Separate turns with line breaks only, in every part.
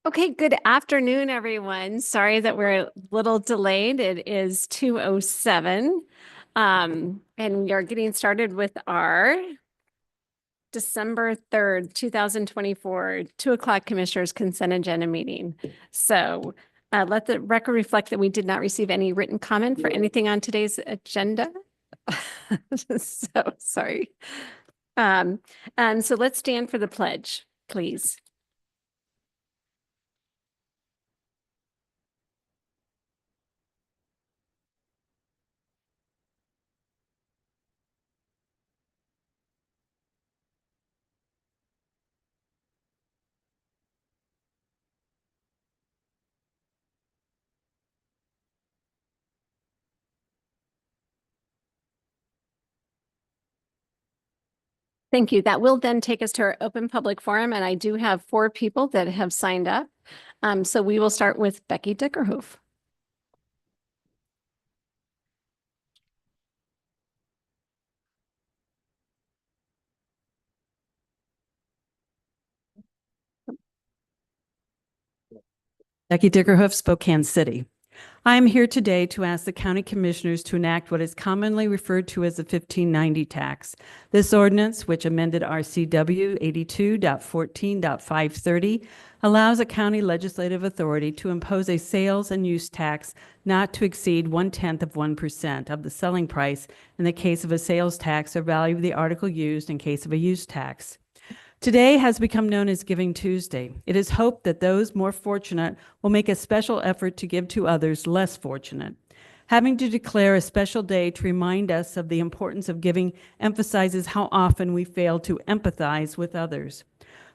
Okay, good afternoon, everyone. Sorry that we're a little delayed. It is 2:07. And we are getting started with our December 3rd, 2024, 2 o'clock Commissioners Consent Agenda meeting. So let the record reflect that we did not receive any written comment for anything on today's agenda. So sorry. And so let's stand for the pledge, please. Thank you. That will then take us to our open public forum, and I do have 4 people that have signed up. So we will start with Becky Dickerhoof.
Becky Dickerhoof, Spokane City. I am here today to ask the county commissioners to enact what is commonly referred to as the 1590 tax. This ordinance, which amended RCW 82.14.530, allows a county legislative authority to impose a sales and use tax not to exceed 0.1% of the selling price in the case of a sales tax or value of the article used in case of a use tax. Today has become known as Giving Tuesday. It is hoped that those more fortunate will make a special effort to give to others less fortunate. Having to declare a special day to remind us of the importance of giving emphasizes how often we fail to empathize with others.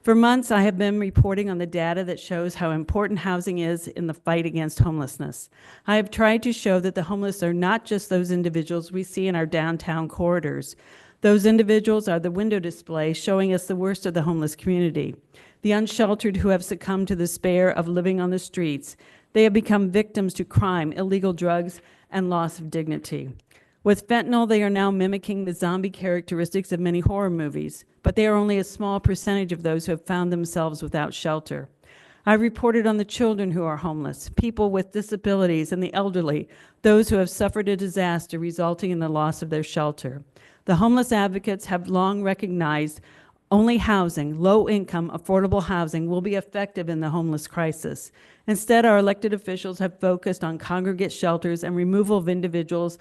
For months, I have been reporting on the data that shows how important housing is in the fight against homelessness. I have tried to show that the homeless are not just those individuals we see in our downtown corridors. Those individuals are the window display showing us the worst of the homeless community, the unsheltered who have succumbed to the despair of living on the streets. They have become victims to crime, illegal drugs, and loss of dignity. With fentanyl, they are now mimicking the zombie characteristics of many horror movies, but they are only a small percentage of those who have found themselves without shelter. I reported on the children who are homeless, people with disabilities, and the elderly, those who have suffered a disaster resulting in the loss of their shelter. The homeless advocates have long recognized only housing, low-income, affordable housing, will be effective in the homeless crisis. Instead, our elected officials have focused on congregate shelters and removal of individuals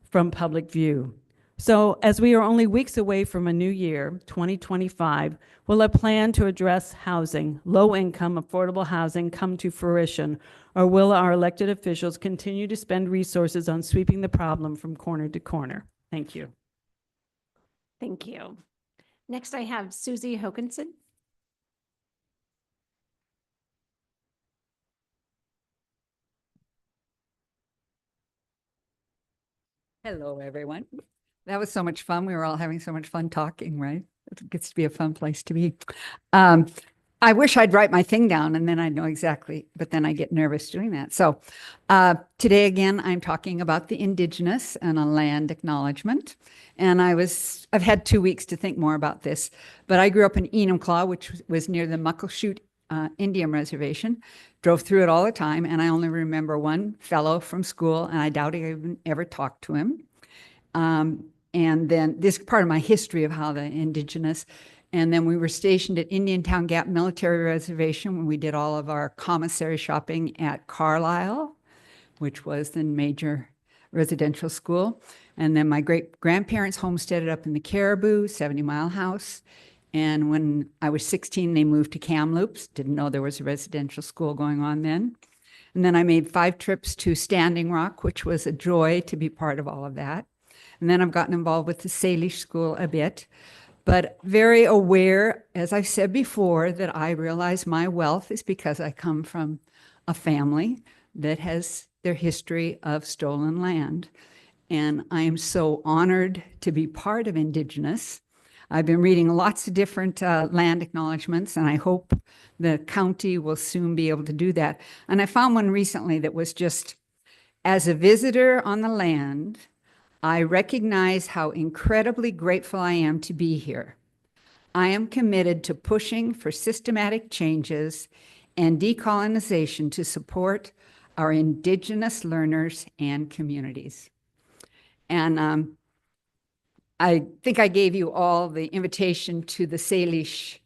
from public view. So, as we are only weeks away from a new year, 2025, will a plan to address housing, low-income, affordable housing, come to fruition, or will our elected officials continue to spend resources on sweeping the problem from corner to corner? Thank you.
Thank you. Next, I have Susie Hokinson.
Hello, everyone. That was so much fun. We were all having so much fun talking, right? It gets to be a fun place to be. I wish I'd write my thing down and then I'd know exactly, but then I get nervous doing that. So today, again, I'm talking about the Indigenous and a land acknowledgement. And I've had 2 weeks to think more about this, but I grew up in Enumclaw, which was near the Muckleshoot Indian Reservation, drove through it all the time. And I only remember one fellow from school, and I doubt I even ever talked to him. And then this part of my history of how the Indigenous. And then we were stationed at Indiantown Gap Military Reservation when we did all of our commissary shopping at Carlisle, which was the major residential school. And then my great-grandparents homesteaded up in the Caribou, 70 Mile House. And when I was 16, they moved to Kamloops. Didn't know there was a residential school going on then. And then I made 5 trips to Standing Rock, which was a joy to be part of all of that. And then I've gotten involved with the Salish School a bit, but very aware, as I've said before, that I realize my wealth is because I come from a family that has their history of stolen land. And I am so honored to be part of Indigenous. I've been reading lots of different land acknowledgements, and I hope the county will soon be able to do that. And I found one recently that was just, as a visitor on the land, I recognize how incredibly grateful I am to be here. I am committed to pushing for systematic changes and decolonization to support our Indigenous learners and communities. And I think I gave you all the invitation to the Salish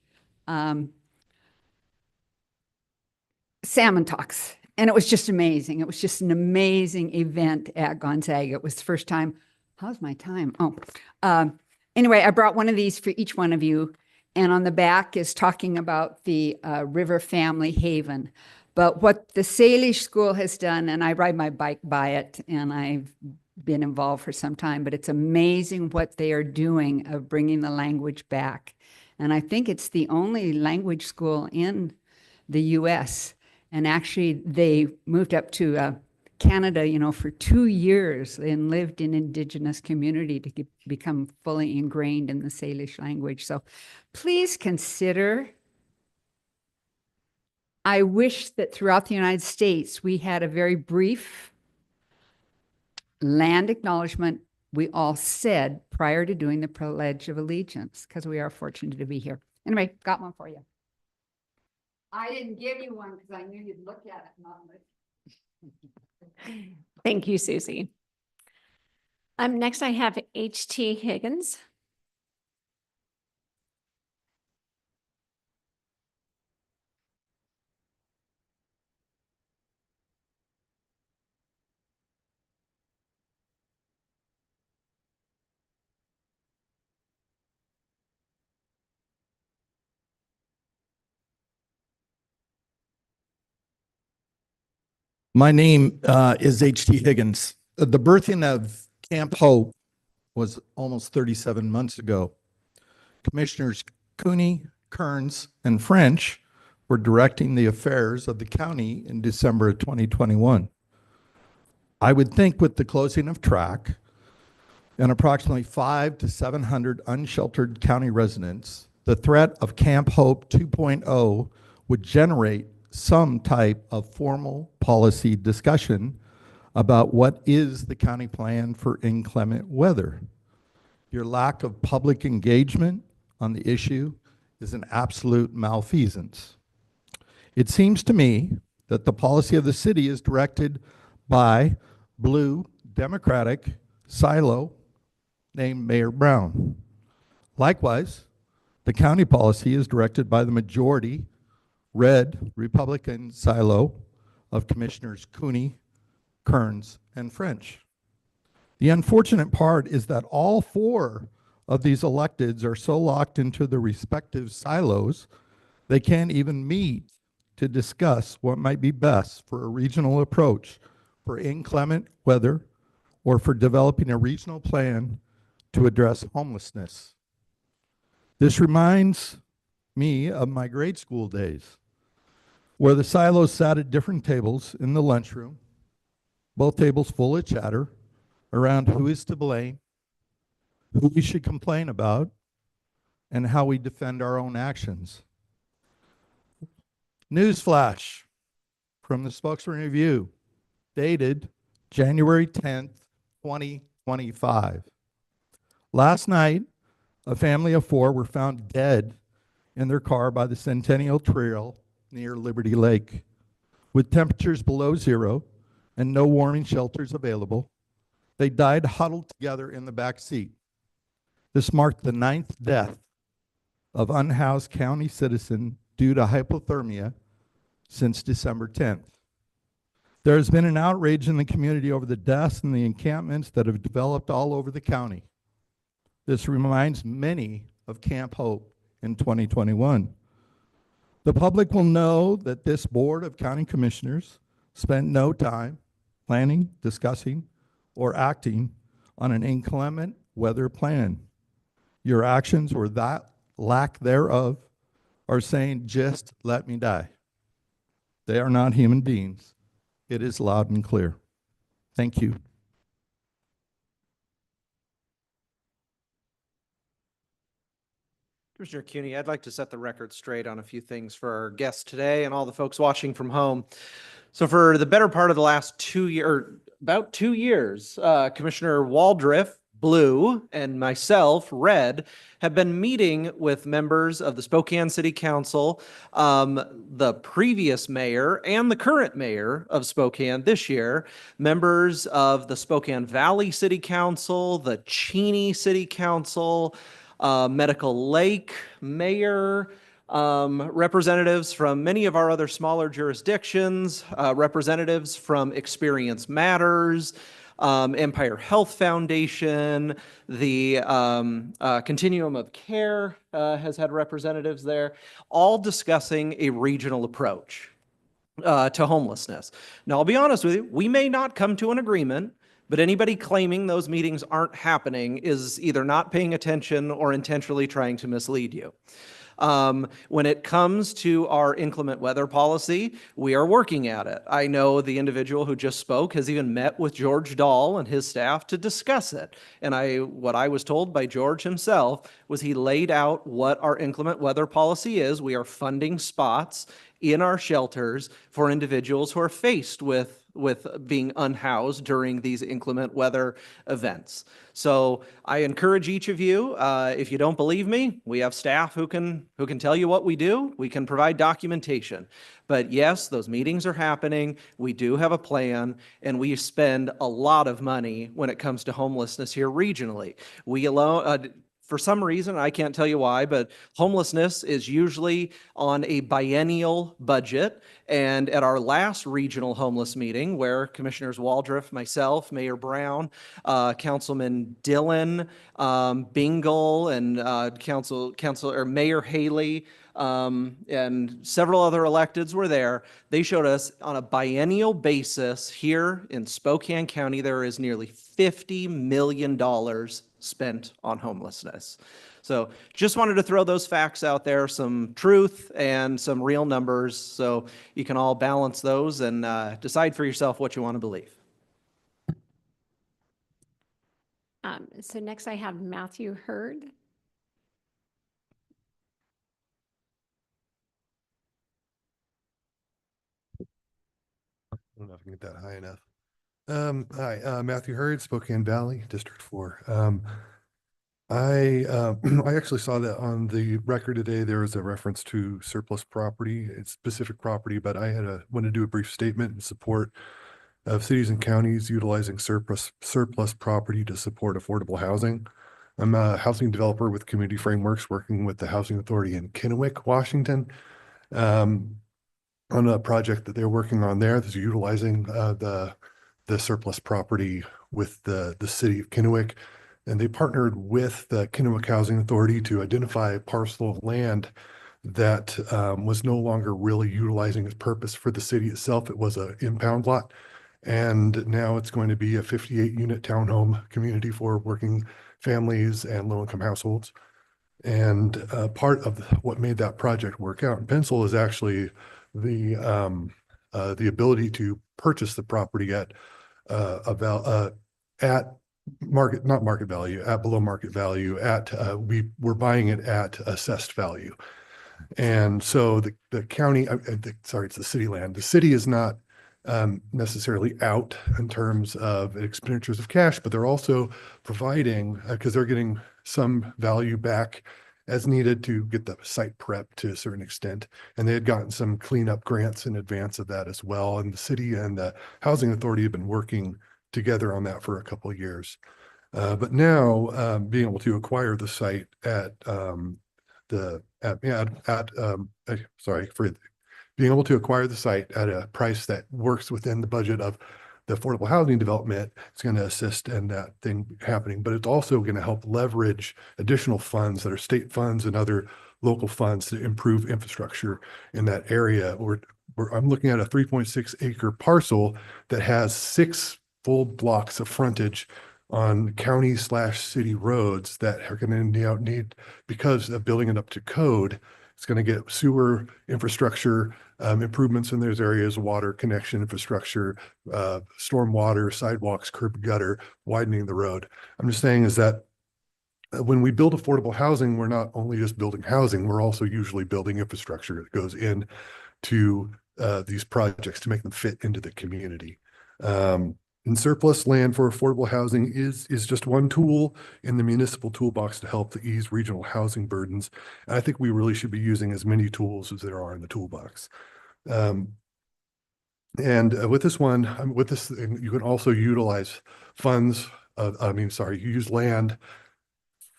Salmon Talks, and it was just amazing. It was just an amazing event at Gonzaga. It was the first time. How's my time? Anyway, I brought one of these for each one of you. And on the back is talking about the River Family Haven. But what the Salish School has done, and I ride my bike by it, and I've been involved for some time, but it's amazing what they are doing of bringing the language back. And I think it's the only language school in the US. And actually, they moved up to Canada, you know, for 2 years and lived in Indigenous community to become fully ingrained in the Salish language. So please consider. I wish that throughout the United States, we had a very brief land acknowledgement we all said prior to doing the Pledge of Allegiance, because we are fortunate to be here. Anyway, got one for you. I didn't give you one because I knew you'd look at it, not listen.
Thank you, Susie. Next I have H.T. Higgins.
My name is H.T. Higgins. The birthing of Camp Hope was almost 37 months ago. Commissioners Cooney, Kearns, and French were directing the affairs of the county in December of 2021. I would think with the closing of track and approximately 500 to 700 unsheltered county residents, the threat of Camp Hope 2.0 would generate some type of formal policy discussion about what is the county plan for inclement weather. Your lack of public engagement on the issue is an absolute malfeasance. It seems to me that the policy of the city is directed by blue Democratic silo named Mayor Brown. Likewise, the county policy is directed by the majority red Republican silo of Commissioners Cooney, Kearns, and French. The unfortunate part is that all 4 of these electeds are so locked into their respective silos, they can't even meet to discuss what might be best for a regional approach for inclement weather or for developing a regional plan to address homelessness. This reminds me of my grade school days, where the silos sat at different tables in the lunchroom, both tables full of chatter around who is to blame, who we should complain about, and how we defend our own actions. Newsflash from the Spokesman Review, dated January 10th, 2025. Last night, a family of 4 were found dead in their car by the Centennial Trail near Liberty Lake. With temperatures below 0 and no warming shelters available, they died huddled together in the back seat. This marked the 9th death of unhoused county citizen due to hypothermia since December 10th. There has been an outrage in the community over the deaths and the encampments that have developed all over the county. This reminds many of Camp Hope in 2021. The public will know that this Board of County Commissioners spent no time planning, discussing, or acting on an inclement weather plan. Your actions, or that lack thereof, are saying, just let me die. They are not human beings. It is loud and clear. Thank you.
Commissioner Cooney, I'd like to set the record straight on a few things for our guests today and all the folks watching from home. So for the better part of the last 2 years, about 2 years, Commissioner Waldriff, blue, and myself, red, have been meeting with members of the Spokane City Council, the previous mayor and the current mayor of Spokane this year, members of the Spokane Valley City Council, the Cheney City Council, Medical Lake mayor, representatives from many of our other smaller jurisdictions, representatives from Experience Matters, Empire Health Foundation, the Continuum of Care has had representatives there, all discussing a regional approach to homelessness. Now, I'll be honest with you, we may not come to an agreement, but anybody claiming those meetings aren't happening is either not paying attention or intentionally trying to mislead you. When it comes to our inclement weather policy, we are working at it. I know the individual who just spoke has even met with George Dahl and his staff to discuss it. And what I was told by George himself was he laid out what our inclement weather policy is. We are funding spots in our shelters for individuals who are faced with being unhoused during these inclement weather events. So I encourage each of you, if you don't believe me, we have staff who can tell you what we do. We can provide documentation. But yes, those meetings are happening. We do have a plan, and we spend a lot of money when it comes to homelessness here regionally. We alone, for some reason, I can't tell you why, but homelessness is usually on a biennial budget. And at our last regional homeless meeting, where Commissioners Waldriff, myself, Mayor Brown, Councilman Dillon, Bingle, and Councilor Mayor Haley, and several other electeds were there. They showed us on a biennial basis here in Spokane County, there is nearly $50 million spent on homelessness. So just wanted to throw those facts out there, some truth and some real numbers, so you can all balance those and decide for yourself what you want to believe.
So next I have Matthew Hurd.
I don't know if I can get that high enough. Hi, Matthew Hurd, Spokane Valley, District 4. I actually saw that on the record today. There was a reference to surplus property. It's specific property, but I wanted to do a brief statement in support of cities and counties utilizing surplus property to support affordable housing. I'm a housing developer with Community Frameworks, working with the Housing Authority in Kennewick, Washington, on a project that they're working on there that's utilizing the surplus property with the city of Kennewick. And they partnered with the Kennewick Housing Authority to identify a parcel of land that was no longer really utilizing its purpose for the city itself. It was an impound lot. And now it's going to be a 58-unit townhome community for working families and low-income households. And part of what made that project work out in Pencil is actually the ability to purchase the property at not market value, at below market value. We're buying it at assessed value. And so the county, sorry, it's the city land. The city is not necessarily out in terms of expenditures of cash, but they're also providing, because they're getting some value back as needed to get the site prep to a certain extent. And they had gotten some cleanup grants in advance of that as well. And the city and the Housing Authority have been working together on that for a couple of years. But now being able to acquire the site being able to acquire the site at a price that works within the budget of the affordable housing development, it's going to assist in that thing happening, but it's also going to help leverage additional funds that are state funds and other local funds to improve infrastructure in that area. I'm looking at a 3.6 acre parcel that has 6 full blocks of frontage on county/city roads that are going to need, because of building it up to code, it's going to get sewer infrastructure improvements in those areas, water connection infrastructure, stormwater, sidewalks, curb gutter, widening the road. I'm just saying is that when we build affordable housing, we're not only just building housing, we're also usually building infrastructure that goes in to these projects to make them fit into the community. And surplus land for affordable housing is just one tool in the municipal toolbox to help to ease regional housing burdens. And I think we really should be using as many tools as there are in the toolbox. With this one, you can also utilize funds, you use land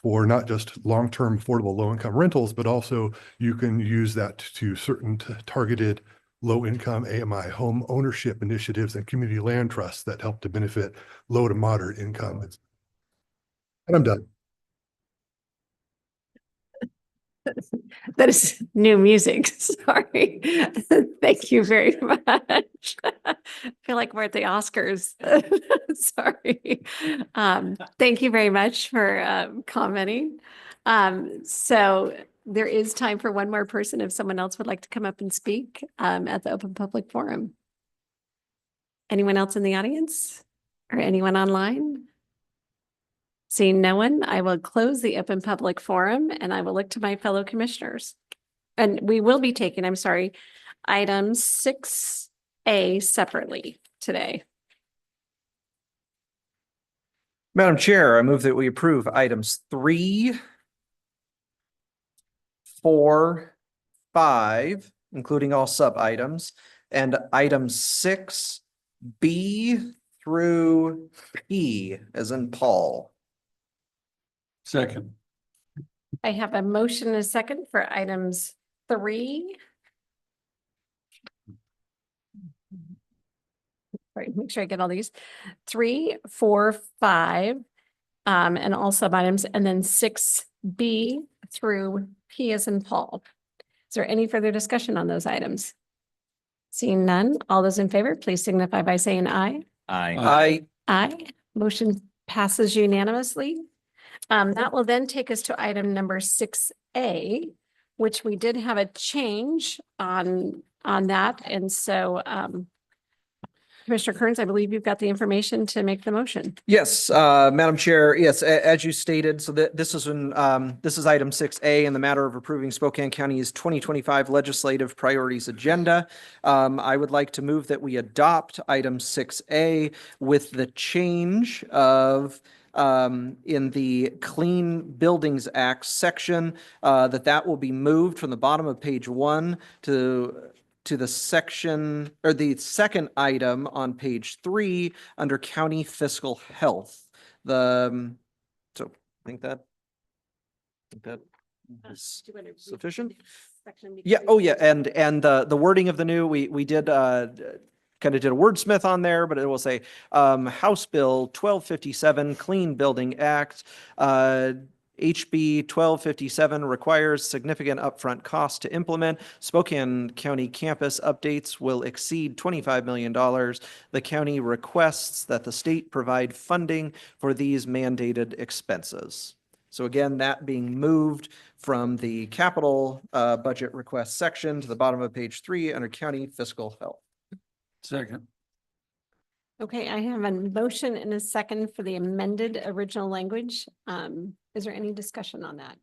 for not just long-term affordable low-income rentals, but also you can use that to certain targeted low-income AMI home ownership initiatives and community land trusts that help to benefit low to moderate income. And I'm done.
That is new music. Sorry. Thank you very much. I feel like we're at the Oscars. Sorry. Thank you very much for commenting. So there is time for one more person if someone else would like to come up and speak at the open public forum. Anyone else in the audience or anyone online? Seeing no one, I will close the open public forum and I will look to my fellow commissioners. And we will be taking, I'm sorry, items 6A separately today.
Madam Chair, I move that we approve items 3, 4, 5, including all sub-items, and items 6B through P, as in Paul.
Second.
I have a motion and a second for items 3. Right, make sure I get all these. 3, 4, 5, and all sub items, and then 6B through P as in Paul. Is there any further discussion on those items? Seeing none, all those in favor, please signify by saying aye.
Aye.
Aye. Motion passes unanimously. That will then take us to item number 6A, which we did have a change on that. And so, Commissioner Kearns, I believe you've got the information to make the motion.
Yes, Madam Chair, yes, as you stated, so this is item 6A in the matter of approving Spokane County's 2025 legislative priorities agenda. I would like to move that we adopt item 6A with the change of in the Clean Buildings Act section, that will be moved from the bottom of page 1 to the section or the second item on page 3 under county fiscal health. So I think that is sufficient. Yeah. Oh, yeah. And the wording of the new, we did kind of did a wordsmith on there, but it will say House Bill 1257 Clean Building Act. HB 1257 requires significant upfront costs to implement. Spokane County campus updates will exceed $25 million. The county requests that the state provide funding for these mandated expenses. So again, that being moved from the capital budget request section to the bottom of page 3 under county fiscal health.
Second.
Okay, I have a motion and a second for the amended original language. Is there any discussion on that?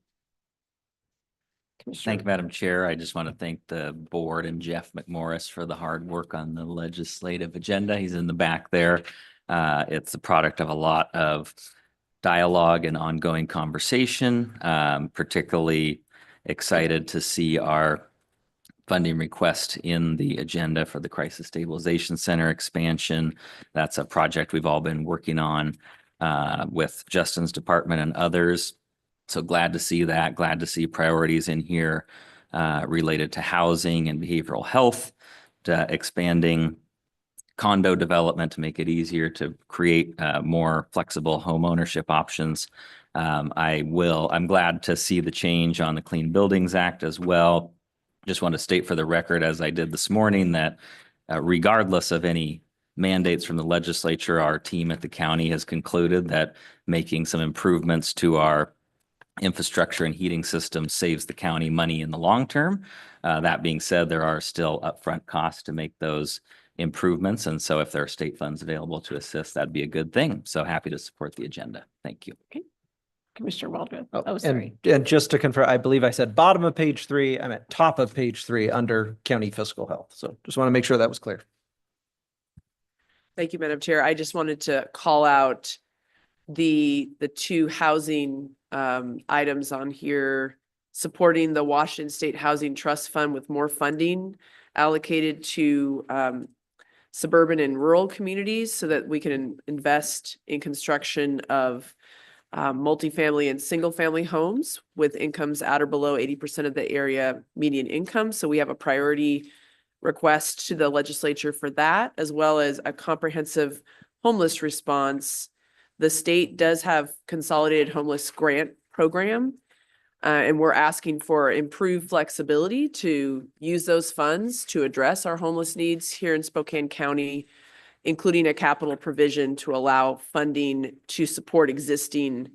Thank you, Madam Chair. I just want to thank the board and Jeff McMorris for the hard work on the legislative agenda. He's in the back there. It's a product of a lot of dialogue and ongoing conversation. Particularly excited to see our funding request in the agenda for the Crisis Stabilization Center expansion. That's a project we've all been working on with Justin's department and others. So glad to see that, glad to see priorities in here related to housing and behavioral health, to expanding condo development to make it easier to create more flexible home ownership options. I'm glad to see the change on the Clean Buildings Act as well. Just want to state for the record, as I did this morning, that regardless of any mandates from the legislature, our team at the county has concluded that making some improvements to our infrastructure and heating system saves the county money in the long term. That being said, there are still upfront costs to make those improvements. And so if there are state funds available to assist, that'd be a good thing. So happy to support the agenda. Thank you.
Okay. Commissioner Waldron.
Oh,
sorry.
And just to confirm, I believe I said bottom of page 3. I'm at top of page 3 under county fiscal health. So just want to make sure that was clear.
Thank you, Madam Chair. I just wanted to call out the two housing items on here, supporting the Washington State Housing Trust Fund with more funding allocated to suburban and rural communities so that we can invest in construction of multifamily and single-family homes with incomes at or below 80% of the area median income. So we have a priority request to the legislature for that, as well as a comprehensive homeless response. The state does have consolidated homeless grant program, and we're asking for improved flexibility to use those funds to address our homeless needs here in Spokane County, including a capital provision to allow funding to support existing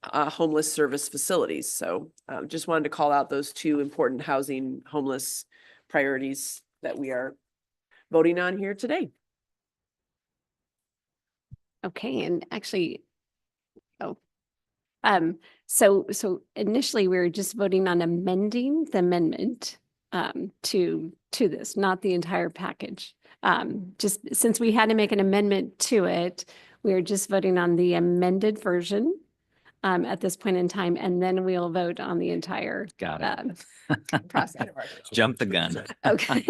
homeless service facilities. So just wanted to call out those two important housing homeless priorities that we are voting on here today.
Okay, and actually, so initially we were just voting on amending the amendment to this, not the entire package. Just since we had to make an amendment to it, we are just voting on the amended version at this point in time, and then we'll vote on the entire
Got it.
process.
Jump the gun.
Okay.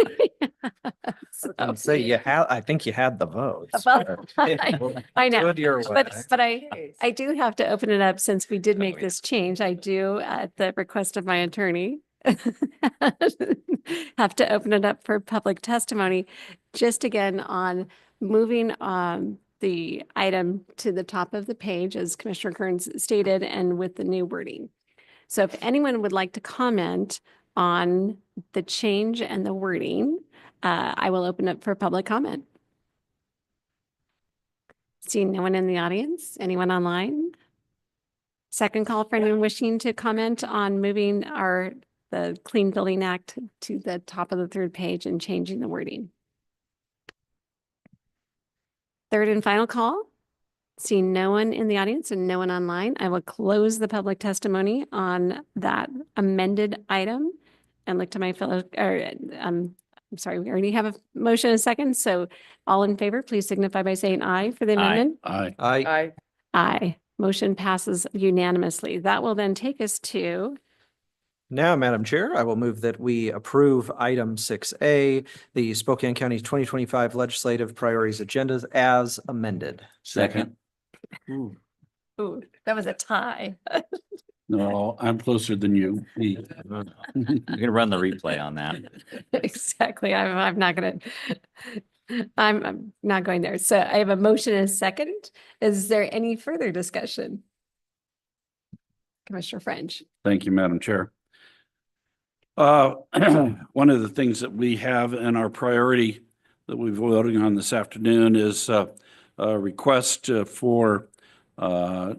Say you had, I think you had the vote.
Well, I know,
Good your way.
but I do have to open it up since we did make this change. I do, at the request of my attorney, have to open it up for public testimony. Just again on moving the item to the top of the page, as Commissioner Kearns stated, and with the new wording. So if anyone would like to comment on the change and the wording, I will open up for public comment. Seeing no one in the audience, anyone online? Second call for anyone wishing to comment on moving the Clean Building Act to the top of the third page and changing the wording. Third and final call. Seeing no one in the audience and no one online, I will close the public testimony on that amended item and look to my fellow, I'm sorry, we already have a motion and a second. So all in favor, please signify by saying aye for the amendment.
Aye.
I
Aye. Motion passes unanimously. That will then take us to
Now, Madam Chair, I will move that we approve item 6A, the Spokane County 2025 Legislative Priorities Agendas as amended.
Second.
ooh, that was a tie.
No, I'm closer than you.
You're gonna run the replay on that.
Exactly. I'm not gonna, I'm not going there. So I have a motion and a second. Is there any further discussion? Commissioner French.
Thank you, Madam Chair. One of the things that we have in our priority that we're voting on this afternoon is a request for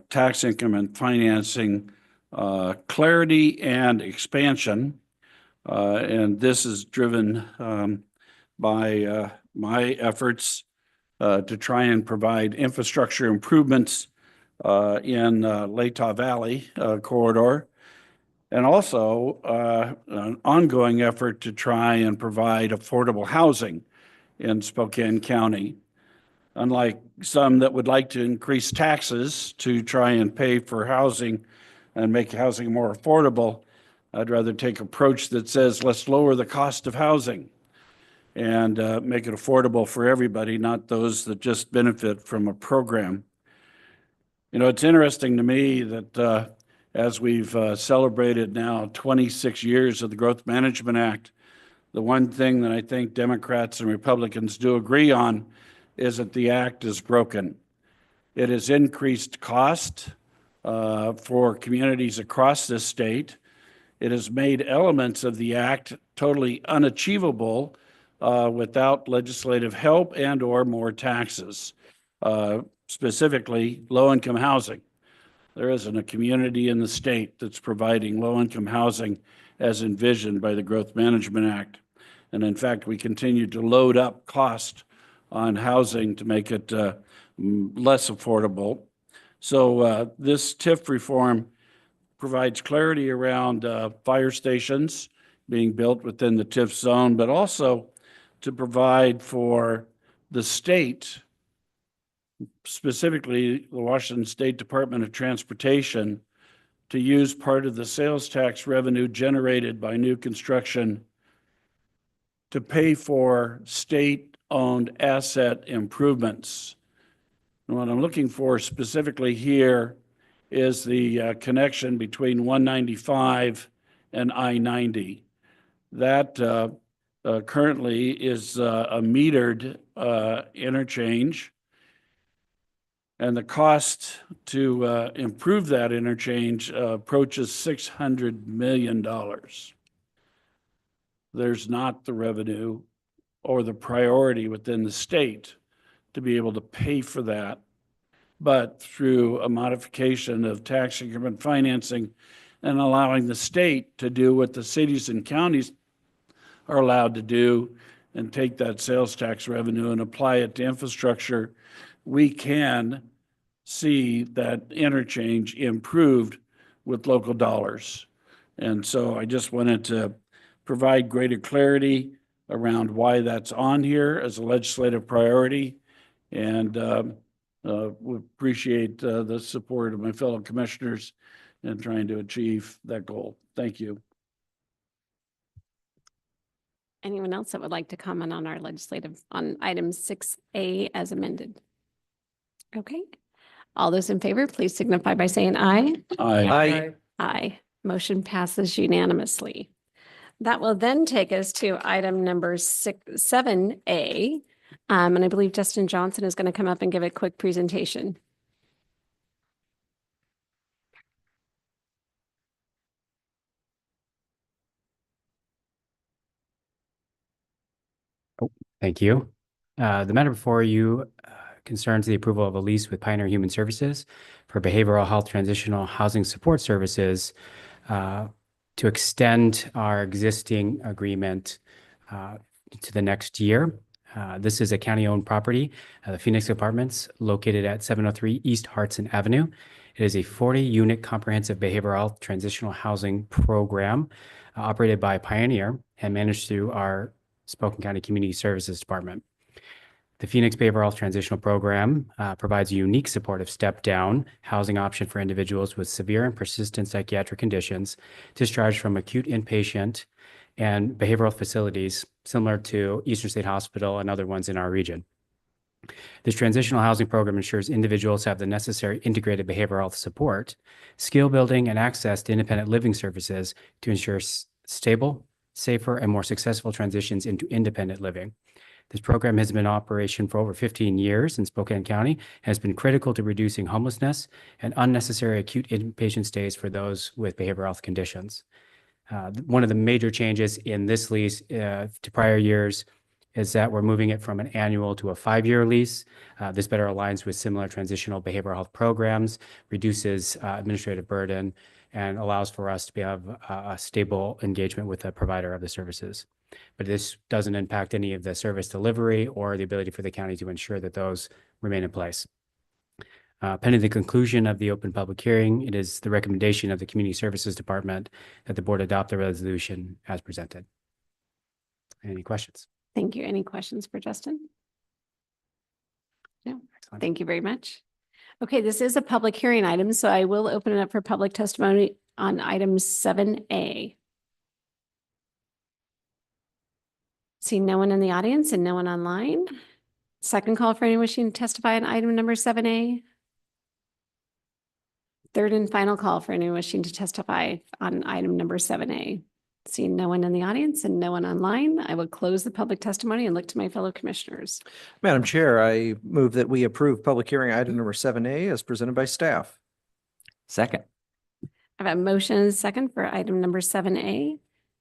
tax income and financing clarity and expansion. And this is driven by my efforts to try and provide infrastructure improvements in Latah Valley corridor. And also an ongoing effort to try and provide affordable housing in Spokane County. Unlike some that would like to increase taxes to try and pay for housing and make housing more affordable, I'd rather take an approach that says, let's lower the cost of housing and make it affordable for everybody, not those that just benefit from a program. You know, it's interesting to me that as we've celebrated now 26 years of the Growth Management Act, the one thing that I think Democrats and Republicans do agree on is that the act is broken. It has increased cost for communities across this state. It has made elements of the act totally unachievable without legislative help and or more taxes, specifically low-income housing. There isn't a community in the state that's providing low-income housing as envisioned by the Growth Management Act. And in fact, we continue to load up cost on housing to make it less affordable. So this TIF reform provides clarity around fire stations being built within the TIF zone, but also to provide for the state specifically the Washington State Department of Transportation, to use part of the sales tax revenue generated by new construction to pay for state-owned asset improvements. And what I'm looking for specifically here is the connection between 195 and I-90. That currently is a metered interchange. And the cost to improve that interchange approaches $600 million. There's not the revenue or the priority within the state to be able to pay for that. But through a modification of tax increment financing and allowing the state to do what the cities and counties are allowed to do and take that sales tax revenue and apply it to infrastructure, we can see that interchange improved with local dollars. And so I just wanted to provide greater clarity around why that's on here as a legislative priority. And we appreciate the support of my fellow commissioners in trying to achieve that goal. Thank you.
Anyone else that would like to comment on our on item 6A as amended? Okay. All those in favor, please signify by saying aye.
Aye.
Aye. Motion passes unanimously. That will then take us to item number 7A. And I believe Justin Johnson is going to come up and give a quick presentation.
Thank you. The matter before you concerns the approval of a lease with Pioneer Human Services for behavioral health transitional housing support services to extend our existing agreement to the next year. This is a county-owned property, the Phoenix Apartments, located at 703 East Hartson Avenue. It is a 40-unit comprehensive behavioral health transitional housing program operated by Pioneer and managed through our Spokane County Community Services Department. The Phoenix Behavioral Health Transitional Program provides a unique supportive step-down housing option for individuals with severe and persistent psychiatric conditions discharged from acute inpatient and behavioral facilities similar to Eastern State Hospital and other ones in our region. This transitional housing program ensures individuals have the necessary integrated behavioral health support, skill building, and access to independent living services to ensure stable, safer, and more successful transitions into independent living. This program has been in operation for over 15 years in Spokane County and has been critical to reducing homelessness and unnecessary acute inpatient stays for those with behavioral health conditions. One of the major changes in this lease to prior years is that we're moving it from an annual to a 5-year lease. This better aligns with similar transitional behavioral health programs, reduces administrative burden, and allows for us to have a stable engagement with the provider of the services. But this doesn't impact any of the service delivery or the ability for the county to ensure that those remain in place. Pending the conclusion of the open public hearing, it is the recommendation of the Community Services Department that the board adopt the resolution as presented. Any questions?
Thank you. Any questions for Justin? No.
Excellent.
Thank you very much. Okay, this is a public hearing item, so I will open it up for public testimony on item 7A. See no one in the audience and no one online. Second call for anyone wishing to testify on item number 7A. Third and final call for anyone wishing to testify on item number 7A. Seeing no one in the audience and no one online, I will close the public testimony and look to my fellow commissioners.
Madam Chair, I move that we approve public hearing item number 7A as presented by staff.
Second.
I have a motion and a second for item number 7A.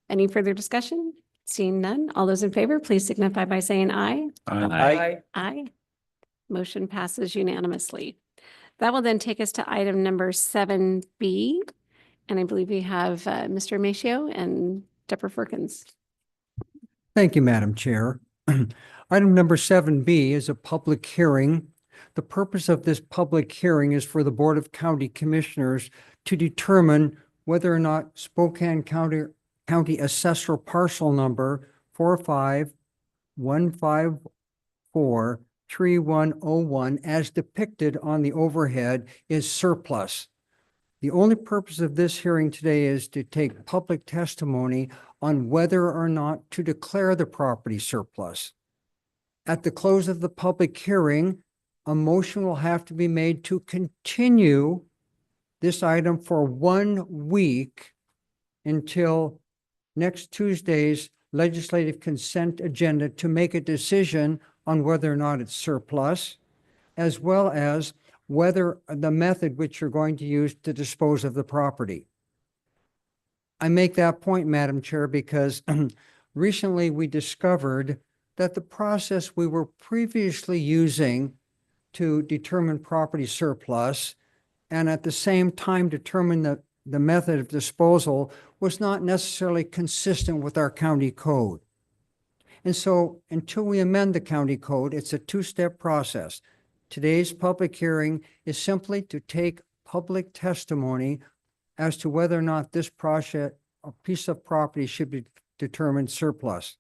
Any further discussion? Seeing none, all those in favor, please signify by saying aye.
Aye.
Aye. Motion passes unanimously. That will then take us to item number 7B. And I believe we have Mr. Macchio and Deborah Firkins.
Thank you, Madam Chair. Item number 7B is a public hearing. The purpose of this public hearing is for the Board of County Commissioners to determine whether or not Spokane County Assessor Parcel Number 45154 3101 as depicted on the overhead is surplus. The only purpose of this hearing today is to take public testimony on whether or not to declare the property surplus. At the close of the public hearing, a motion will have to be made to continue this item for 1 week until next Tuesday's legislative consent agenda to make a decision on whether or not it's surplus, as well as whether the method which you're going to use to dispose of the property. I make that point, Madam Chair, because recently we discovered that the process we were previously using to determine property surplus and at the same time determine the method of disposal was not necessarily consistent with our county code. And so until we amend the county code, it's a two-step process. Today's public hearing is simply to take public testimony as to whether or not this project, a piece of property should be determined surplus.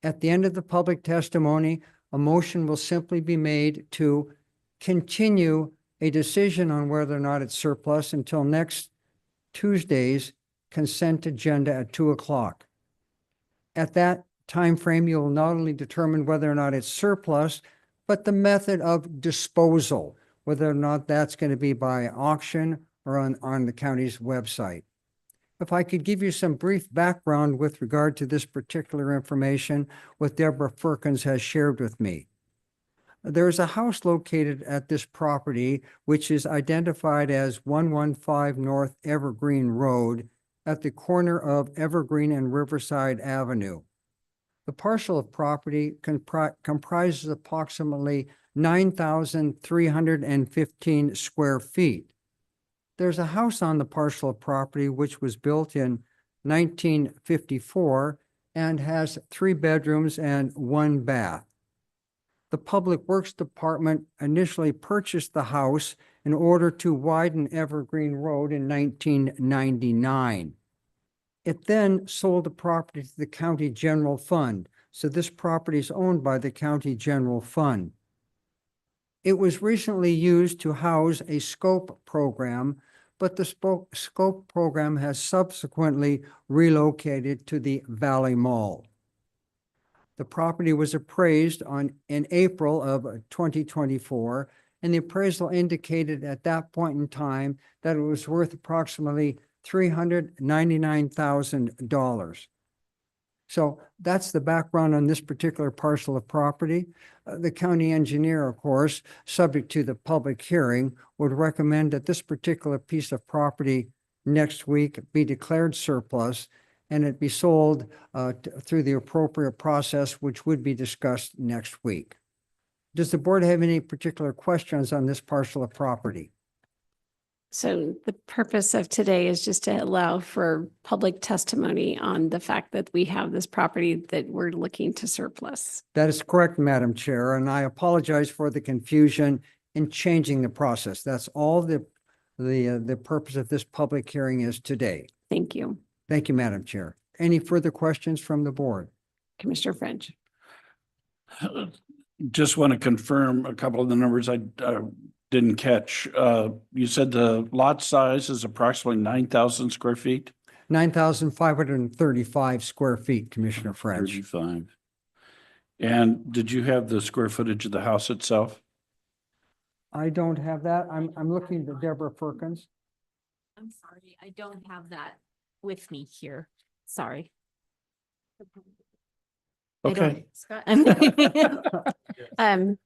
At the end of the public testimony, a motion will simply be made to continue a decision on whether or not it's surplus until next Tuesday's consent agenda at 2:00. At that time frame, you will not only determine whether or not it's surplus, but the method of disposal, whether or not that's going to be by auction or on the county's website. If I could give you some brief background with regard to this particular information, what Deborah Firkins has shared with me. There's a house located at this property, which is identified as 115 North Evergreen Road at the corner of Evergreen and Riverside Avenue. The parcel of property comprises approximately 9,315 square feet. There's a house on the parcel of property which was built in 1954 and has 3 bedrooms and 1 bath. The Public Works Department initially purchased the house in order to widen Evergreen Road in 1999. It then sold the property to the County General Fund, so this property is owned by the County General Fund. It was recently used to house a SCOPE program, but the SCOPE program has subsequently relocated to the Valley Mall. The property was appraised in April of 2024, and the appraisal indicated at that point in time that it was worth approximately $399,000. So that's the background on this particular parcel of property. The county engineer, of course, subject to the public hearing, would recommend that this particular piece of property next week be declared surplus and it be sold through the appropriate process, which would be discussed next week. Does the board have any particular questions on this parcel of property?
So the purpose of today is just to allow for public testimony on the fact that we have this property that we're looking to surplus.
That is correct, Madam Chair, and I apologize for the confusion in changing the process. That's all the purpose of this public hearing is today.
Thank you.
Thank you, Madam Chair. Any further questions from the board?
Commissioner French.
Just want to confirm a couple of the numbers I didn't catch. You said the lot size is approximately 9,000 square feet?
9,535 square feet, Commissioner French.
35. And did you have the square footage of the house itself?
I don't have that. I'm looking to Deborah Firkins.
I'm sorry, I don't have that with me here. Sorry. I
Okay.
don't-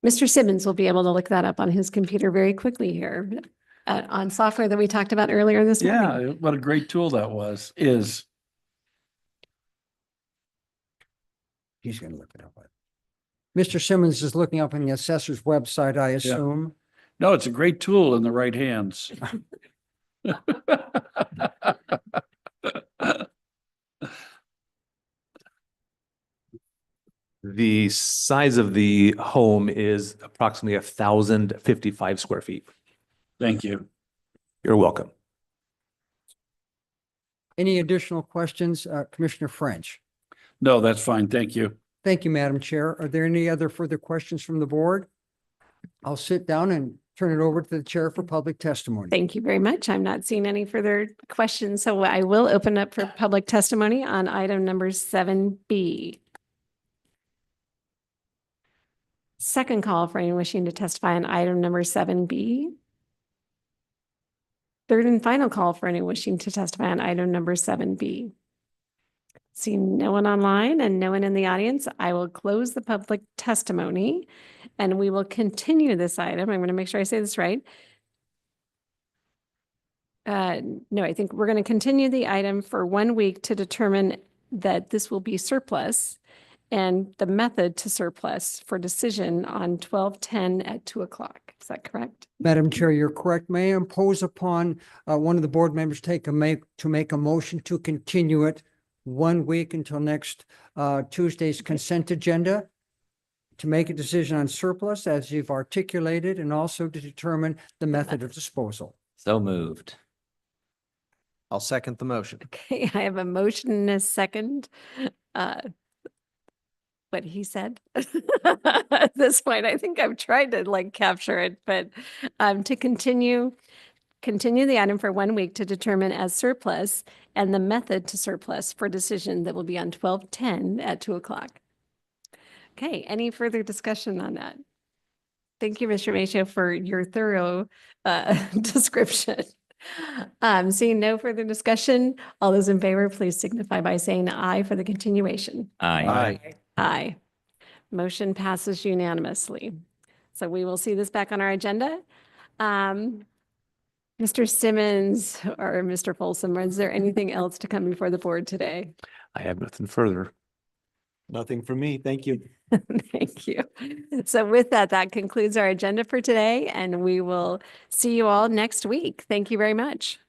Mr. Simmons will be able to look that up on his computer very quickly here on software that we talked about earlier this morning.
Yeah, what a great tool that is.
He's going to look it up. Mr. Simmons is looking up on the assessor's website, I assume.
No, it's a great tool in the right hands.
The size of the home is approximately 1,055 square feet.
Thank you.
You're welcome.
Any additional questions, Commissioner French?
No, that's fine. Thank you.
Thank you, Madam Chair. Are there any other further questions from the board? I'll sit down and turn it over to the chair for public testimony.
Thank you very much. I'm not seeing any further questions, so I will open up for public testimony on item number 7B. Second call for anyone wishing to testify on item number 7B. Third and final call for anyone wishing to testify on item number 7B. Seeing no one online and no one in the audience, I will close the public testimony and we will continue this item. I'm going to make sure I say this right. No, I think we're going to continue the item for 1 week to determine that this will be surplus and the method to surplus for decision on 12/10 at 2 o'clock. Is that correct?
Madam Chair, you're correct. May I impose upon one of the board members to make a motion to continue it 1 week until next Tuesday's consent agenda to make a decision on surplus as you've articulated and also to determine the method of disposal.
So moved.
I'll second the motion.
Okay, I have a motion and a second. What he said. At this point, I think I've tried to like capture it, but to continue the item for 1 week to determine as surplus and the method to surplus for decision that will be on 12/10 at 2 o'clock. Okay, any further discussion on that? Thank you, Mr. Macho, for your thorough description. Seeing no further discussion, all those in favor, please signify by saying aye for the continuation.
Aye.
Aye. Motion passes unanimously. So we will see this back on our agenda. Mr. Simmons or Mr. Folsom, is there anything else to come before the board today?
I have nothing further.
Nothing from me. Thank you.
Thank you. So with that, that concludes our agenda for today, and we will see you all next week. Thank you very much.